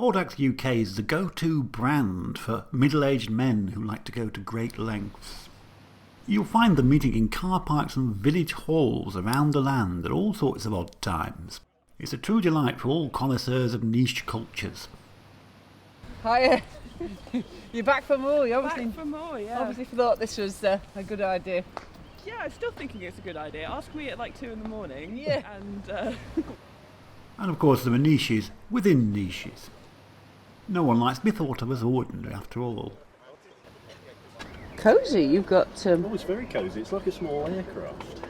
Audax UK is the go-to brand for middle-aged men who like to go to great lengths. You'll find them meeting in car parks and village halls around the land at all sorts of odd times. It's a true delight for all connoisseurs of niche cultures. Hiya! You're back for more? You obviously, Back for more, yeah. obviously thought this was a good idea. Yeah, I'm still thinking it's a good idea. Ask me at like 2 in the morning. Yeah. And of course there are niches within niches. No one likes to be thought of as ordinary after all. Cosy, you've got... Oh, it's very cosy. It's like a small aircraft.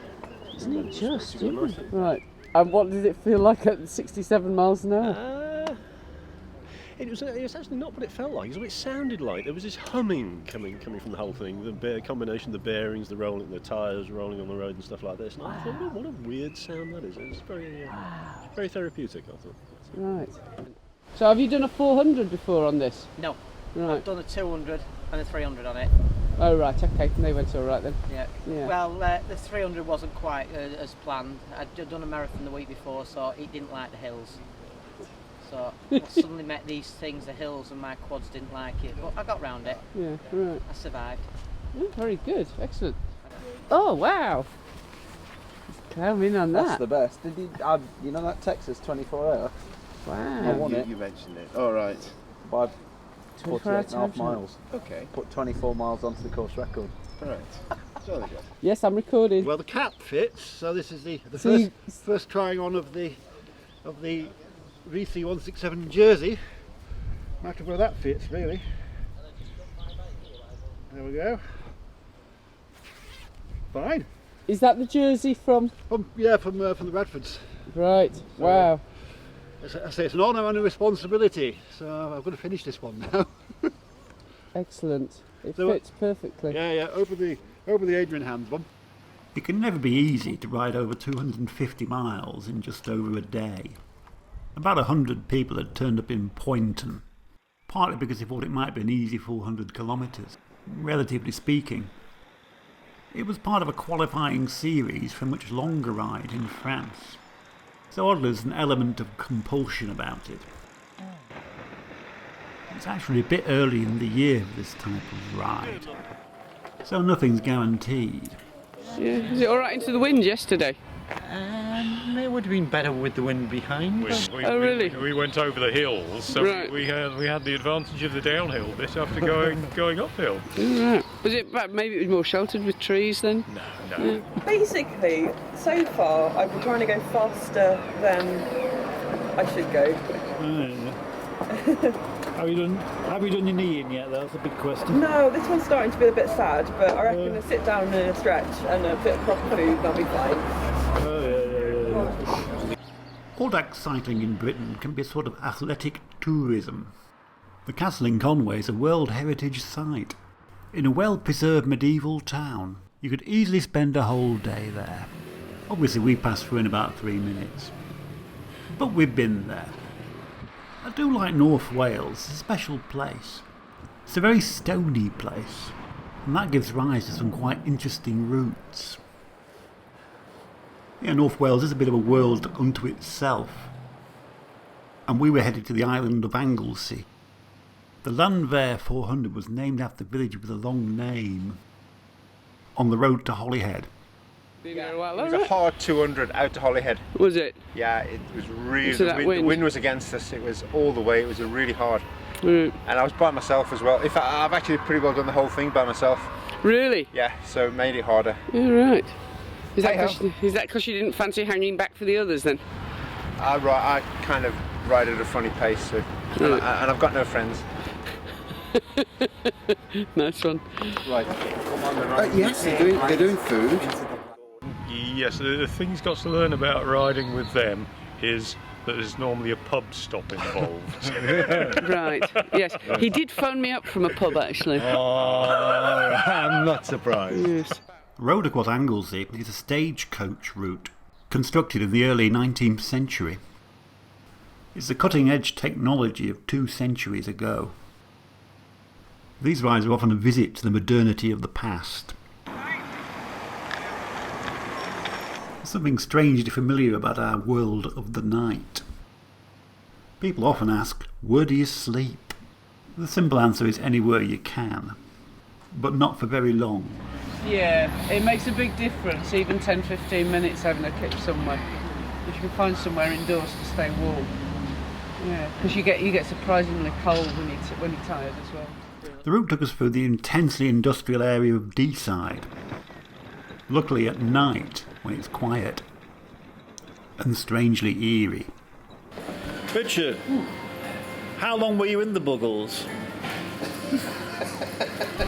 Isn't it just? Yeah. Right. And what did it feel like at 67 miles an hour? It was actually not what it felt like. It was what it sounded like. There was this humming coming from the whole thing. The combination of the bearings, the rolling, the tyres rolling on the road and stuff like this. And I thought, oh, what a weird sound that is. It was very therapeutic, I thought. Right. So have you done a 400 before on this? No. Right. I've done a 200 and a 300 on it. Oh right, okay. And they went all right then. Yeah. Yeah. Well, the 300 wasn't quite as planned. I'd done a marathon the week before, so it didn't like the hills. So I suddenly met these things, the hills, and my quads didn't like it. But I got round it. Yeah. Right. I survived. Yeah, very good. Excellent. Oh wow. Come in on that. That's the best. Did you know that Texas 24-hour? I Wow. won it You mentioned it. All right. by 24 hour 48.5 time miles. Okay. Put 24 miles onto the course record. All right. Jolly good. Yes, I'm recording. Well, the cap fits, so this is the So first trying on of the VC 167 jersey. Matter where that fits, really. There we go. Fine. Is that the jersey from? From the Radfords. Right. Wow. As I say, it's an honour and a responsibility, so I've got to finish this one now. Excellent. It So, fits perfectly. Yeah, over the Adrian hands one. It can never be easy to ride over 250 miles in just over a day. About 100 people had turned up in Poynton, partly because they thought it might be an easy 400 kilometres, relatively speaking. It was part of a qualifying series for a much longer ride in France, so oddly there's an element of compulsion about it. It's actually a bit early in the year for this type of ride, so nothing's guaranteed. Yeah. Is it all right into the wind yesterday? It would have been better with the wind behind. Oh, really? We went over the hills, so Right. we had the advantage of the downhill bit after going uphill. Right. Was it? Maybe it was more sheltered with trees then. No. Basically, so far, I've been trying to go faster than I should go. Have you done your knee in yet? That's a big question. No, this one's starting to feel a bit sad, but I reckon a sit down and a stretch and a bit of proper food, that'll be fine. Audax cycling in Britain can be a sort of athletic tourism. The castle in Conway is a World Heritage Site. In a well-preserved medieval town, you could easily spend a whole day there. Obviously we passed through in about 3 minutes. But we've been there. I do like North Wales, it's a special place. It's a very stony place, and that gives rise to some quite interesting routes. Yeah, North Wales is a bit of a world unto itself, and we were headed to the island of Anglesey. The Llanfair 400 was named after a village with a long name, on the road to Holyhead. Been there a while, It was a hard 200 out to Holyhead. Was it? Yeah, it was really. So that the wind? wind was against us. It was all the way. It was a really hard. Mm. And I was by myself as well. In fact, I've actually pretty well done the whole thing by myself. Really? Yeah, so it made it harder. Yeah, right. Is that Hey-ho. because you didn't fancy hanging back for the others then? I kind of ride at a funny pace, so, and I've got no friends. Nice one. Right. Yes, they're doing food. Yes, the thing he's got to learn about riding with them is that there's normally a pub stop involved. Right. Yes. He did phone me up from a pub actually. I'm not surprised. Yes. The road across Anglesey is a stagecoach route, constructed in the early 19th century. It's the cutting-edge technology of 2 centuries ago. These rides are often a visit to the modernity of the past. There's something strangely familiar about our world of the night. People often ask, where do you sleep? The simple answer is anywhere you can, but not for very long. Yeah, it makes a big difference, even 10-15 minutes having a kip somewhere. If you can find somewhere indoors to stay warm. Yeah, because you get surprisingly cold when you're tired as well. The route took us through the intensely industrial area of Deeside. Luckily at night, when it's quiet, and strangely eerie. Richard, how long were you in the Buggles?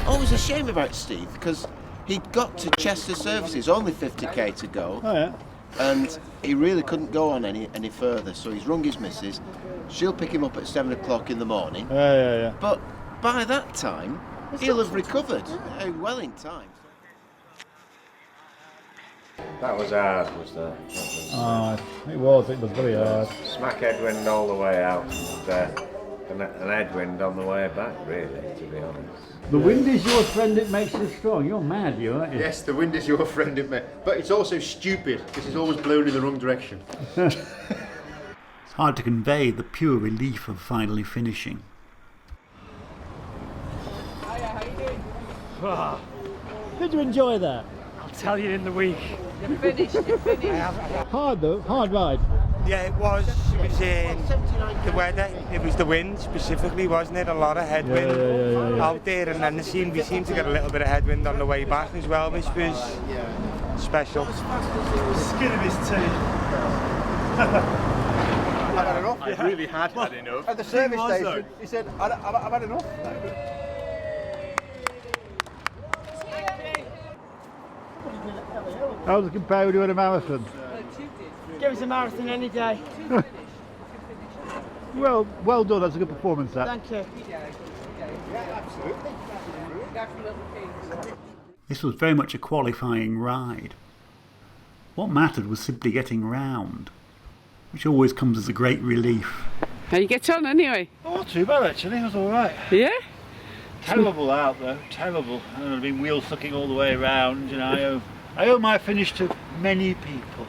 Oh, it was a shame about Steve, because he'd got to Chester Services, only 50k to go. Oh, yeah. And he really couldn't go on any further, so he's rung his missus. She'll pick him up at 7 o'clock in the morning. Yeah. But by that time, he'll have recovered well in time. That was hard, was that? It was very hard. Smack headwind all the way out and an headwind on the way back, really, to be honest. The wind is your friend, it makes you strong. You're mad, aren't you? Yes, the wind is your friend, but it's also stupid because it's always blown in the wrong direction. It's hard to convey the pure relief of finally finishing. Did you enjoy that? I'll tell you in the week. You're finished. Hard though, hard ride. Yeah, it was the weather, it was the wind specifically, wasn't it? A lot of headwind out there, and then we seemed to get a little bit of headwind on the way back as well, which was special. Skin of his teeth. I've had enough. I really had enough. At the service station, he said, I've had enough. How does it compare with doing a marathon? Give us a marathon any day. Well done, that's a good performance, that. Thank you. This was very much a qualifying ride. What mattered was simply getting round, which always comes as a great relief. How you get on anyway? Oh, not too bad actually, it was alright. Yeah? Terrible out though, terrible. I've been wheel sucking all the way around, you know. I owe my finish to many people.